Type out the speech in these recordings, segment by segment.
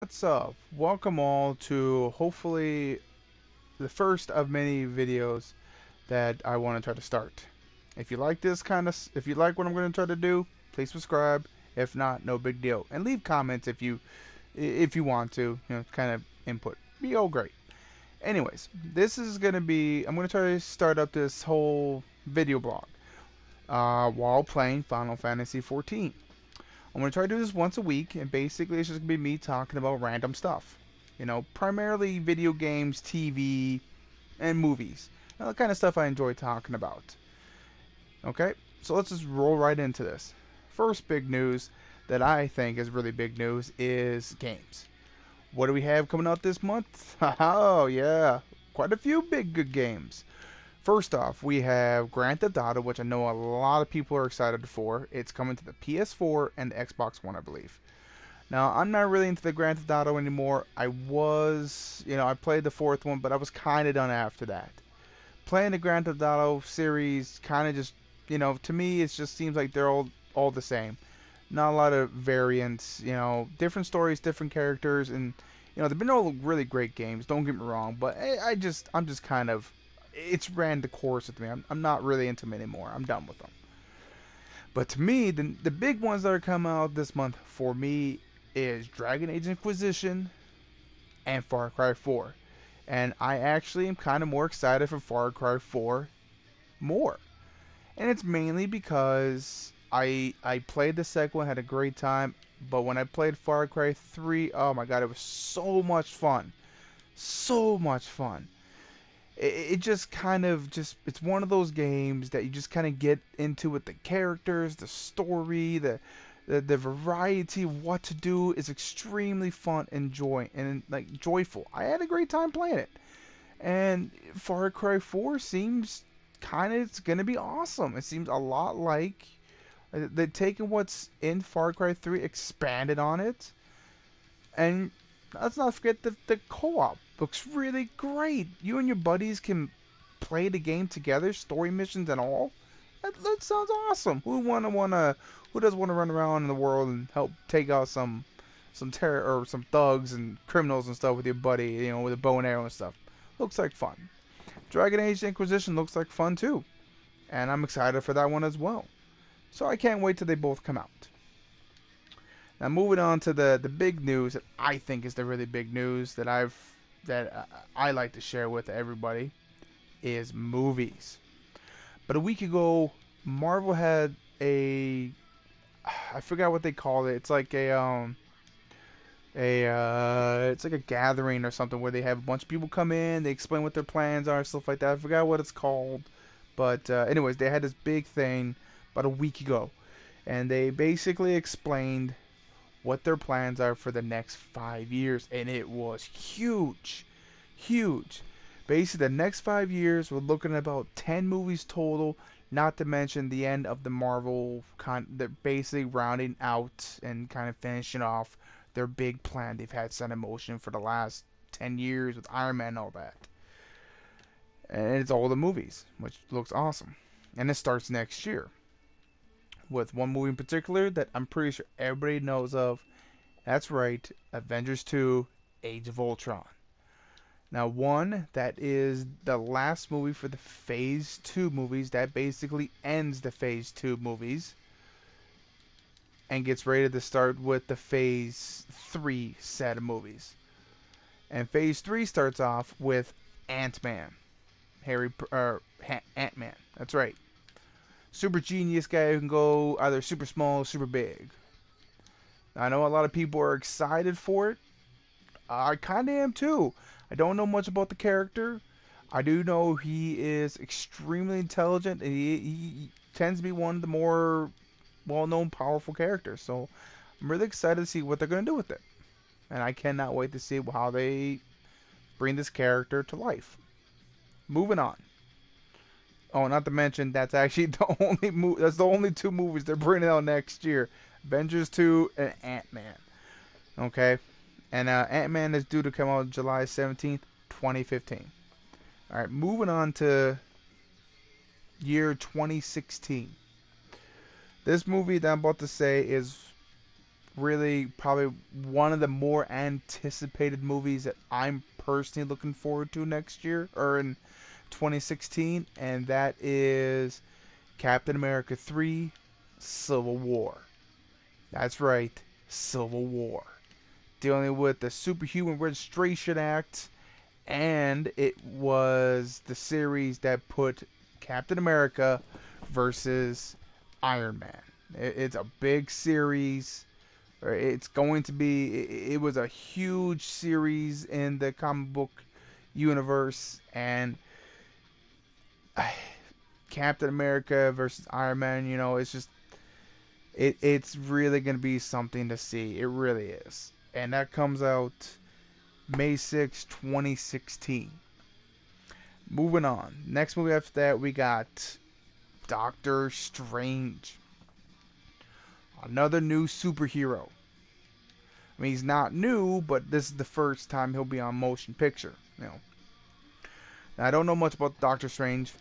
What's up? Welcome all to hopefully the first of many videos that I want to try to start. If you like if you like what I'm going to try to do, please subscribe. If not, no big deal. And leave comments if you want to, kind of input. Be all great. Anyways, this is going to be I'm going to try to start up this whole video blog while playing Final Fantasy 14. I'm going to try to do this once a week, and basically it's just going to be me talking about random stuff. Primarily video games, TV, and movies. The kind of stuff I enjoy talking about. Okay, so let's just roll right into this. First big news that I think is really big news is games. What do we have coming out this month? Oh, yeah, quite a few big good games. First off, we have Grand Theft Auto, which I know a lot of people are excited for. It's coming to the PS4 and the Xbox One, I believe. Now, I'm not really into the Grand Theft Auto anymore. I played the fourth one, but I was kind of done after that. Playing the Grand Theft Auto series kind of just, to me, it just seems like they're all the same. Not a lot of variants, different stories, different characters, and they've been all really great games. Don't get me wrong, but I'm just kind of, it's ran the course with me. I'm not really into them anymore. I'm done with them. But to me, the big ones that are coming out this month for me is Dragon Age Inquisition and Far Cry 4. And I actually am kind of more excited for Far Cry 4 more. And it's mainly because I played the second one, had a great time, but when I played Far Cry 3, oh my god, it was so much fun. So much fun. It just kind of just it's one of those games that you just kind of get into with the characters, the story, the variety of what to do is extremely fun and joyful. I had a great time playing it. And Far Cry 4 seems kind of it's gonna be awesome. It seems a lot like they've taken what's in Far Cry 3, expanded on it, and let's not forget the co-op looks really great. You and your buddies can play the game together, story missions and all. That sounds awesome. Who does want to run around in the world and help take out some terror or some thugs and criminals and stuff with your buddy, with a bow and arrow and stuff. Looks like fun. Dragon Age Inquisition looks like fun too, and I'm excited for that one as well. So I can't wait till they both come out. Now moving on to the big news that I think is the really big news that I like to share with everybody is movies. But a week ago, Marvel had a I forgot what they called it. It's like it's like a gathering or something where they have a bunch of people come in, they explain what their plans are, stuff like that. I forgot what it's called, but anyways, they had this big thing about a week ago, and they basically explained what their plans are for the next 5 years, and it was huge, huge. Basically, the next 5 years, we're looking at about 10 movies total. Not to mention the end of the Marvel they're basically rounding out and kind of finishing off their big plan they've had set in motion for the last 10 years with Iron Man and all that. And it's all the movies, which looks awesome. And it starts next year with one movie in particular that I'm pretty sure everybody knows of. That's right, Avengers 2 Age of Ultron. Now, one, that is the last movie for the Phase 2 movies. That basically ends the Phase 2 movies and gets ready to start with the Phase 3 set of movies. And Phase 3 starts off with Ant-Man. Ant-Man. That's right. Super genius guy who can go either super small or super big. Now, I know a lot of people are excited for it. I kind of am too. I don't know much about the character. I do know he is extremely intelligent, and he tends to be one of the more well-known, powerful characters. So I'm really excited to see what they're going to do with it. And I cannot wait to see how they bring this character to life. Moving on. Oh, not to mention that's actually that's the only two movies they're bringing out next year: Avengers 2 and Ant-Man. Okay, and Ant-Man is due to come out July 17th, 2015. All right, moving on to year 2016. This movie that I'm about to say is really probably one of the more anticipated movies that I'm personally looking forward to next year or in 2016, and that is Captain America 3 Civil War. That's right, Civil War. Dealing with the Superhuman Registration Act, and it was the series that put Captain America versus Iron Man. It's a big series. It's going to be. It was a huge series in the comic book universe, and Captain America versus Iron Man. You know, it's just it's really going to be something to see. It really is, and that comes out May 6, 2016. Moving on. Next movie after that, we got Doctor Strange. Another new superhero. I mean, he's not new, but this is the first time he'll be on motion picture. You know, now, I don't know much about Doctor Strange,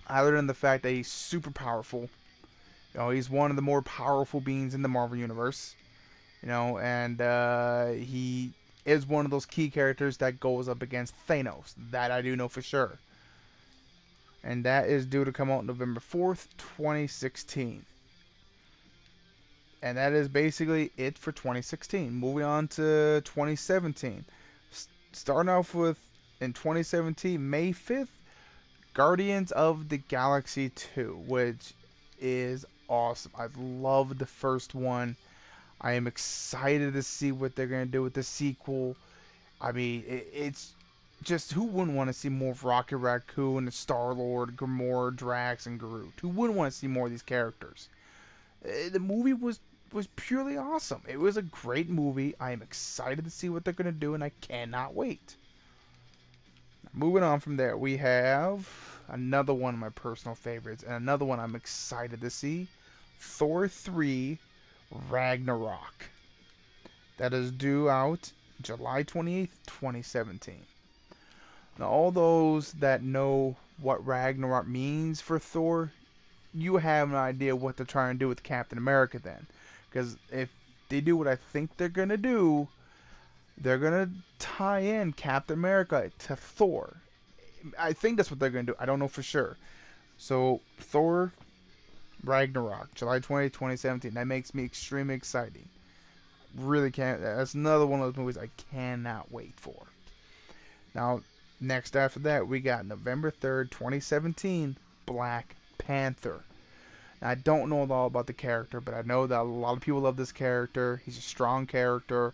other than the fact that he's super powerful. You know, he's one of the more powerful beings in the Marvel universe. You know, and he is one of those key characters that goes up against Thanos. That I do know for sure. And that is due to come out November 4th, 2016. And that is basically it for 2016. Moving on to 2017. Starting off with, in 2017, May 5th, Guardians of the Galaxy 2, which is awesome. I love the first one. I am excited to see what they're going to do with the sequel. I mean, it's just, who wouldn't want to see more of Rocket Raccoon and Star-Lord, Gamora, Drax, and Groot? Who wouldn't want to see more of these characters? The movie was purely awesome. It was a great movie. I am excited to see what they're going to do, and I cannot wait. Moving on from there, we have another one of my personal favorites, and another one I'm excited to see. Thor 3 Ragnarok. That is due out July 28th, 2017. Now, all those that know what Ragnarok means for Thor, you have an idea what they're trying to do with Captain America then. Because if they do what I think they're going to do, they're going to tie in Captain America to Thor. I think that's what they're going to do. I don't know for sure. So, Thor Ragnarok, July 20th, 2017. That makes me extremely excited. Really can't. That's another one of those movies I cannot wait for. Now, next after that, we got November 3rd, 2017, Black Panther. Now, I don't know all about the character, but I know that a lot of people love this character. He's a strong character,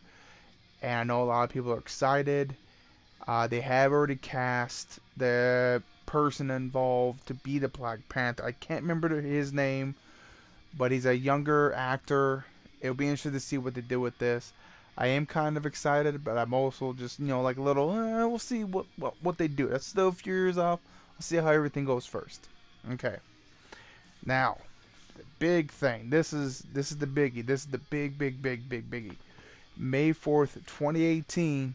and I know a lot of people are excited. They have already cast the person involved to be the Black Panther. I can't remember his name, but he's a younger actor. It'll be interesting to see what they do with this. I am kind of excited, but I'm also just, like a little, we'll see what they do. That's still a few years off. I'll see how everything goes first. Okay. Now, the big thing. This is the biggie. This is the big biggie. May 4th, 2018.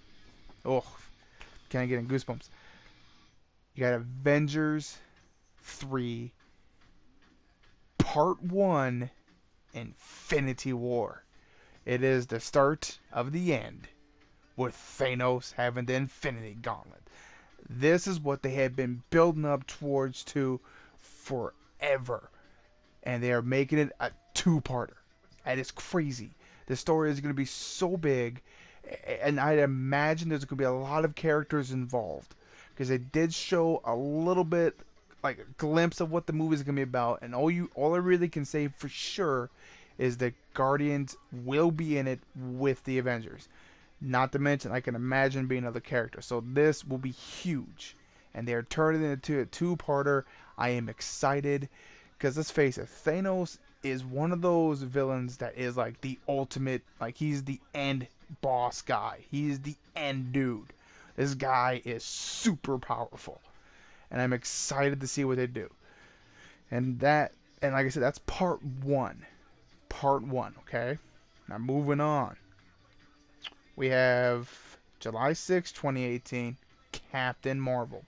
Oh, can't get in goosebumps. You got Avengers 3 Part 1 Infinity War. It is the start of the end, with Thanos having the Infinity Gauntlet. This is what they had been building up towards to forever. And they are making it a two-parter. And it's crazy. The story is going to be so big, and I imagine there's going to be a lot of characters involved. Because they did show a little bit, like a glimpse of what the movie is going to be about. And all I really can say for sure is that Guardians will be in it with the Avengers. Not to mention, I can imagine being another character. So this will be huge. And they're turning it into a two-parter. I am excited. Because let's face it, Thanos is one of those villains that is like the ultimate, like he's the end boss guy. He's the end dude. This guy is super powerful. And I'm excited to see what they do. And like I said, that's part 1. Part 1, okay? Now moving on. We have July 6, 2018, Captain Marvel.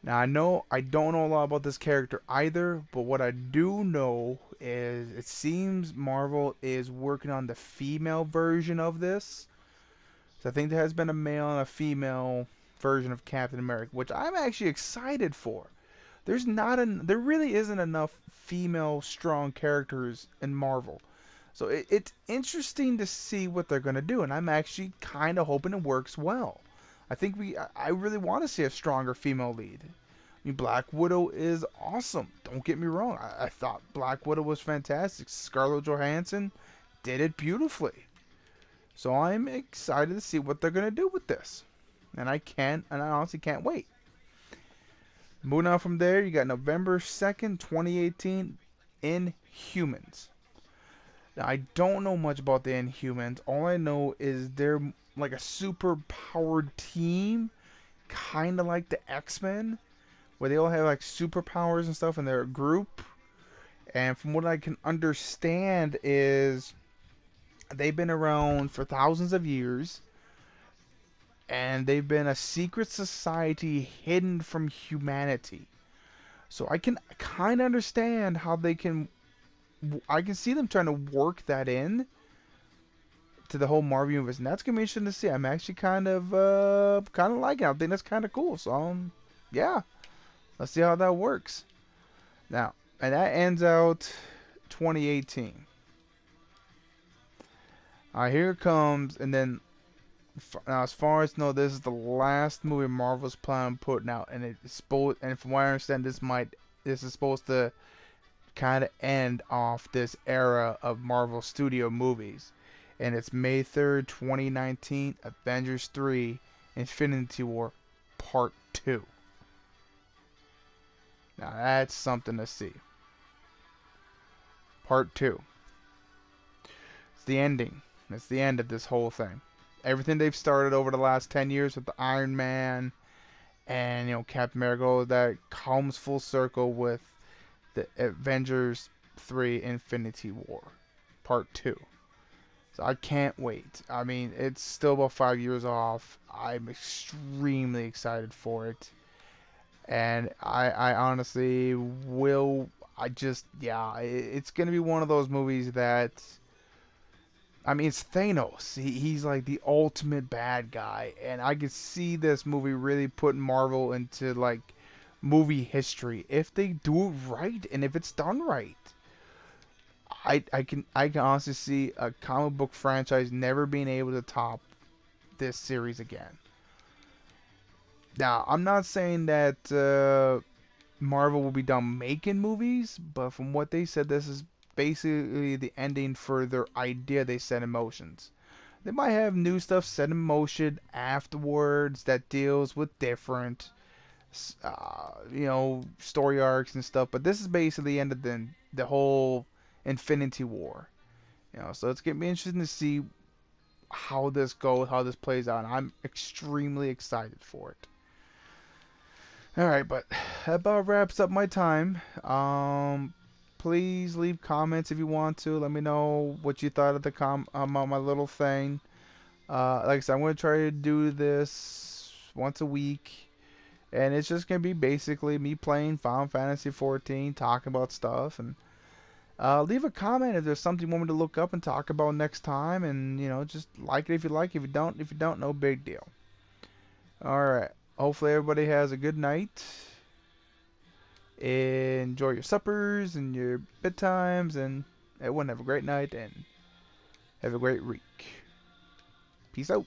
Now I know I don't know a lot about this character either, but what I do know is it seems Marvel is working on the female version of this. So I think there has been a male and a female version of Captain America, which I'm actually excited for. There really isn't enough female strong characters in Marvel. So it's interesting to see what they're going to do, and I'm actually kind of hoping it works well. I really want to see a stronger female lead. I mean, Black Widow is awesome. Don't get me wrong. I thought Black Widow was fantastic. Scarlett Johansson did it beautifully. So I'm excited to see what they're going to do with this. And I honestly can't wait. Moving on from there, you got November 2nd, 2018, Inhumans. Now, I don't know much about the Inhumans. All I know is they're like a super powered team, kind of like the X-Men, where they all have like superpowers and stuff, and they're a group. And from what I can understand is they've been around for thousands of years, and they've been a secret society hidden from humanity. So I can kind of understand how they can. I can see them trying to work that in to the whole Marvel universe, and that's gonna be interesting to see. I'm actually kind of liking it. I think that's kind of cool. So yeah, let's see how that works. Now, and that ends out 2018. Here it comes, and then now, as far as I know, this is the last movie Marvel's planning on putting out, and it's supposed. And from what I understand, this is supposed to kind of end off this era of Marvel Studio movies. And it's May 3rd, 2019, Avengers 3, Infinity War, Part 2. Now that's something to see. Part 2. It's the ending. It's the end of this whole thing. Everything they've started over the last 10 years with the Iron Man and, Captain America, that comes full circle with the Avengers 3 Infinity War, Part 2. So I can't wait. I mean, it's still about 5 years off. I'm extremely excited for it. And I honestly will. It's going to be one of those movies that. I mean, it's Thanos. He's like the ultimate bad guy. And I could see this movie really putting Marvel into, like, movie history if they do it right and if it's done right. I can honestly see a comic book franchise never being able to top this series again. Now, I'm not saying that Marvel will be done making movies, but from what they said, this is basically the ending for their idea they set in motions. They might have new stuff set in motion afterwards that deals with different, story arcs and stuff. But this is basically the end of the whole Infinity War. So it's gonna be interesting to see how this goes, how this plays out. And I'm extremely excited for it. All right, but that about wraps up my time. Please leave comments if you want to. Let me know what you thought of the on my little thing. Like I said, I'm gonna try to do this once a week, and it's just gonna be basically me playing Final Fantasy 14, talking about stuff, and leave a comment if there's something you want me to look up and talk about next time, and just like it if you like. If you don't, no big deal. All right. Hopefully everybody has a good night. Enjoy your suppers and your bedtimes, and everyone have a great night and have a great week. Peace out.